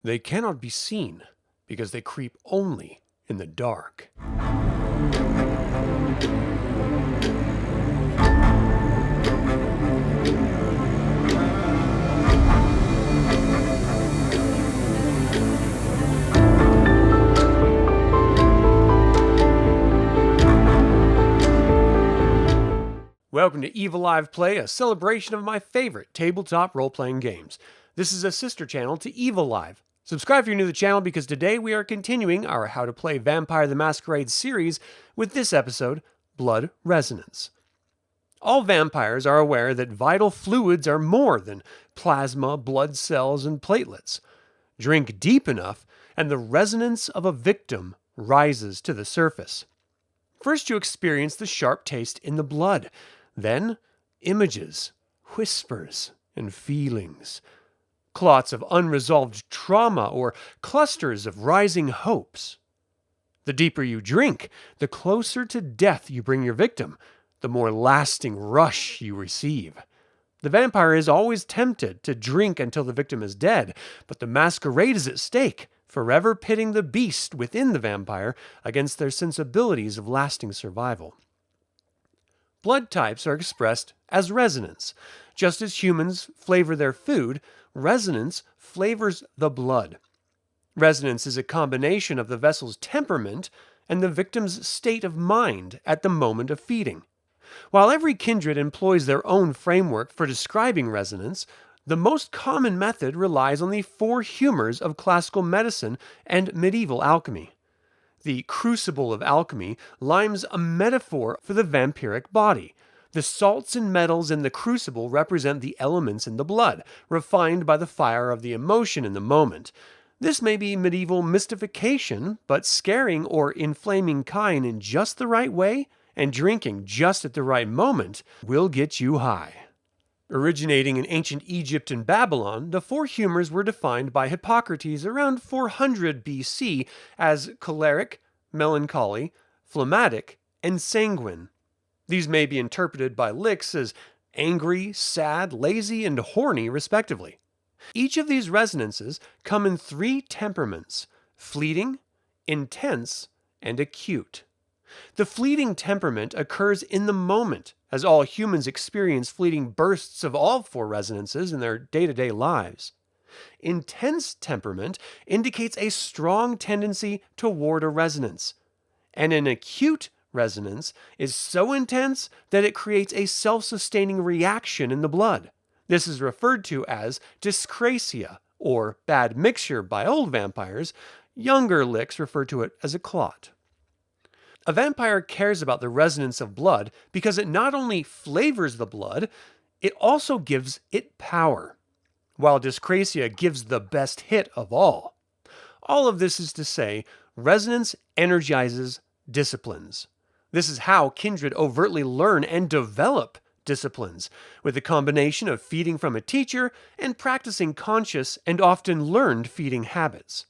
They cannot be seen because they creep only in the dark. Welcome to Eviliv3, a celebration of my favorite tabletop role-playing games. This is a sister channel to Eviliv3. Subscribe if you're new to the channel because today we are continuing our How to Play Vampire the Masquerade series with this episode, Blood Resonance. All vampires are aware that vital fluids are more than plasma, blood cells, and platelets. Drink deep enough, and the resonance of a victim rises to the surface. First, you experience the sharp taste in the blood. Then, images, whispers, and feelings. Clots of unresolved trauma or clusters of rising hopes. The deeper you drink, the closer to death you bring your victim, the more lasting rush you receive. The vampire is always tempted to drink until the victim is dead, but the masquerade is at stake, forever pitting the beast within the vampire against their sensibilities of lasting survival. Blood types are expressed as resonance. Just as humans flavor their food, resonance flavors the blood. Resonance is a combination of the vessel's temperament and the victim's state of mind at the moment of feeding. While every kindred employs their own framework for describing resonance, the most common method relies on the four humors of classical medicine and medieval alchemy. The crucible of alchemy limes a metaphor for the vampiric body. The salts and metals in the crucible represent the elements in the blood, refined by the fire of the emotion in the moment. This may be medieval mystification, but scaring or inflaming kine in just the right way and drinking just at the right moment will get you high. Originating in ancient Egypt and Babylon, the four humors were defined by Hippocrates around 400 BC as choleric, melancholy, phlegmatic, and sanguine. These may be interpreted by Licks as angry, sad, lazy, and horny, respectively. Each of these resonances come in three temperaments: fleeting, intense, and acute. The fleeting temperament occurs in the moment, as all humans experience fleeting bursts of all four resonances in their day-to-day lives. Intense temperament indicates a strong tendency toward a resonance, and an acute resonance is so intense that it creates a self-sustaining reaction in the blood. This is referred to as dyscrasia, or bad mixture by old vampires. Younger Licks refer to it as a clot. A vampire cares about the resonance of blood because it not only flavors the blood, it also gives it power, while dyscrasia gives the best hit of all. All of this is to say, resonance energizes disciplines. This is how kindred overtly learn and develop disciplines, with a combination of feeding from a teacher and practicing conscious and often learned feeding habits.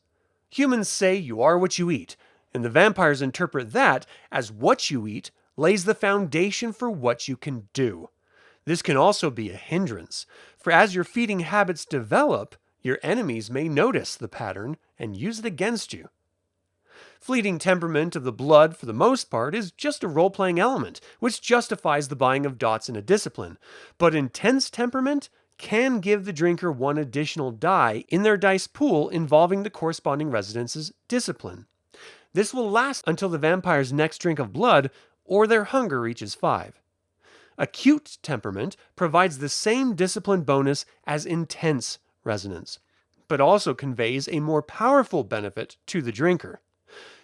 Humans say you are what you eat, and the vampires interpret that as what you eat lays the foundation for what you can do. This can also be a hindrance, for as your feeding habits develop, your enemies may notice the pattern and use it against you. Fleeting temperament of the blood, for the most part, is just a role-playing element, which justifies the buying of dots in a discipline, but intense temperament can give the drinker one additional die in their dice pool involving the corresponding resonance's discipline. This will last until the vampire's next drink of blood or their hunger reaches 5. Acute temperament provides the same discipline bonus as intense resonance, but also conveys a more powerful benefit to the drinker.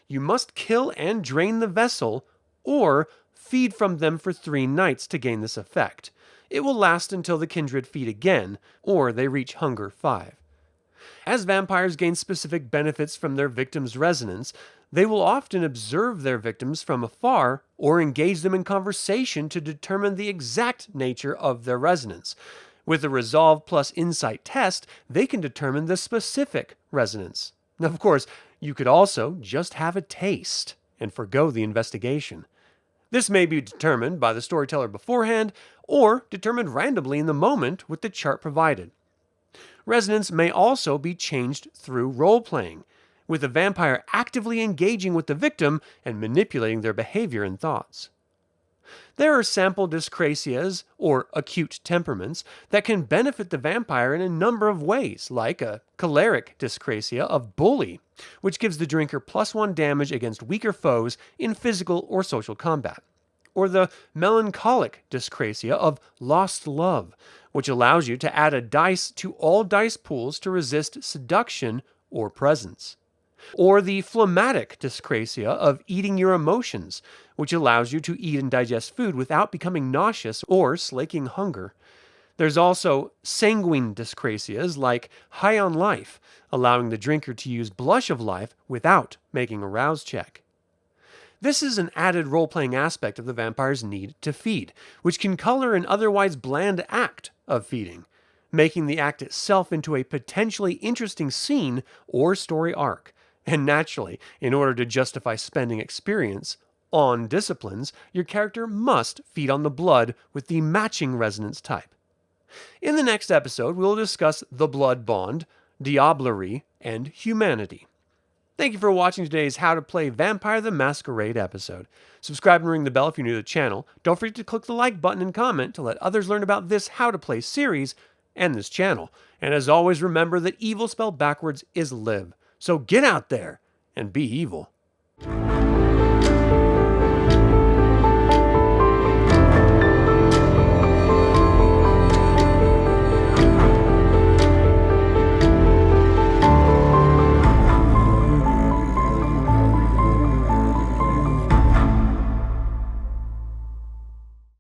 You must kill and drain the vessel or feed from them for 3 nights to gain this effect. It will last until the kindred feed again or they reach hunger 5. As vampires gain specific benefits from their victim's resonance, they will often observe their victims from afar or engage them in conversation to determine the exact nature of their resonance. With a resolve plus insight test, they can determine the specific resonance. Now, of course, you could also just have a taste and forgo the investigation. This may be determined by the storyteller beforehand or determined randomly in the moment with the chart provided. Resonance may also be changed through role-playing, with the vampire actively engaging with the victim and manipulating their behavior and thoughts. There are sample dyscrasias, or acute temperaments, that can benefit the vampire in a number of ways, like a choleric dyscrasia of bully, which gives the drinker +1 damage against weaker foes in physical or social combat, or the melancholic dyscrasia of lost love, which allows you to add a dice to all dice pools to resist seduction or presence, or the phlegmatic dyscrasia of eating your emotions, which allows you to eat and digest food without becoming nauseous or slaking hunger. There's also sanguine dyscrasias like high on life, allowing the drinker to use blush of life without making a rouse check. This is an added role-playing aspect of the vampire's need to feed, which can color an otherwise bland act of feeding, making the act itself into a potentially interesting scene or story arc. And naturally, in order to justify spending experience on disciplines, your character must feed on the blood with the matching resonance type. In the next episode, we will discuss the blood bond, diablerie, and humanity. Thank you for watching today's How to Play Vampire the Masquerade episode. Subscribe and ring the bell if you're new to the channel. Don't forget to click the like button and comment to let others learn about this How to Play series and this channel. And as always, remember that evil spelled backwards is live. So get out there and be evil.